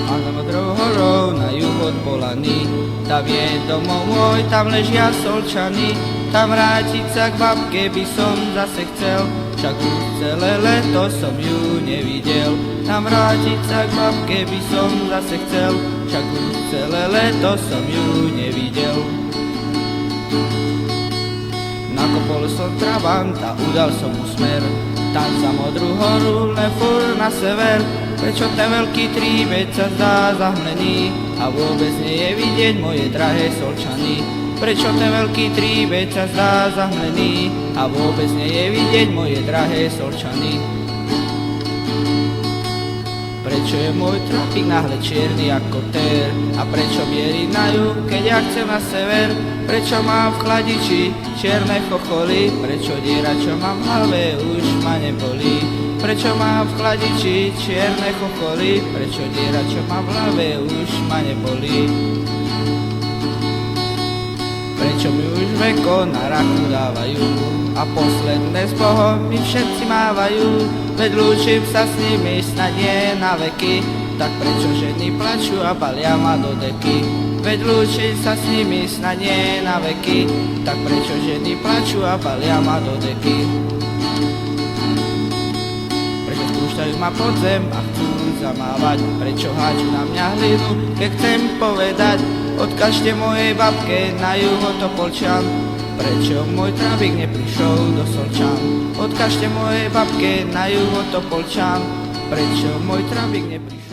A za modrou horou na juh od Polany, tam je domov môj, tam ležia Solčany. Tam vrátiť sa k babke by som zase chcel, však už celé leto som ju nevidel. Tam vrátiť sa k babke by som zase chcel, však už celé leto som ju nevidel. Nakopol som trabanta, udal som mu smer, tam za modrú horu, len furt na sever. Prečo ten veľký tríbeď sa zdá zahmlený a vôbec nie je vidieť moje drahé Solčany? Prečo ten veľký tríbeď sa zdá zahmlený a vôbec nie je vidieť moje drahé Solčany? Prečo je môj trafik náhle čierny ako tér? A prečo mierí na juh, keď ja chcem na sever? Prečo mám v chladiči čierne chocholy? Prečo diera, čo mám v hlave, už ma nebolí? Prečo mám v chladiči čierne chocholy? Prečo diera, čo mám v hlave, už ma nebolí? Prečo mi už veko na raku dávajú a posledné s Bohom mi všetci mávajú? Veď lúčim sa s nimi snad nie na veky, tak prečo ženy plačú a balia ma do deky? Veď lúčim sa s nimi snad nie na veky, tak prečo ženy plačú a balia ma do deky? Prečo spúšťajú ma pod zem a chcú zamávať? Prečo háču na mňa hlinu, keď chcem povedať: odkažte mojej babke na juh od Topolčian? Prečo môj trafik neprišiel do Solčan? Odkažte mojej babke na juh od Topolčian? Prečo môj trafik neprišiel?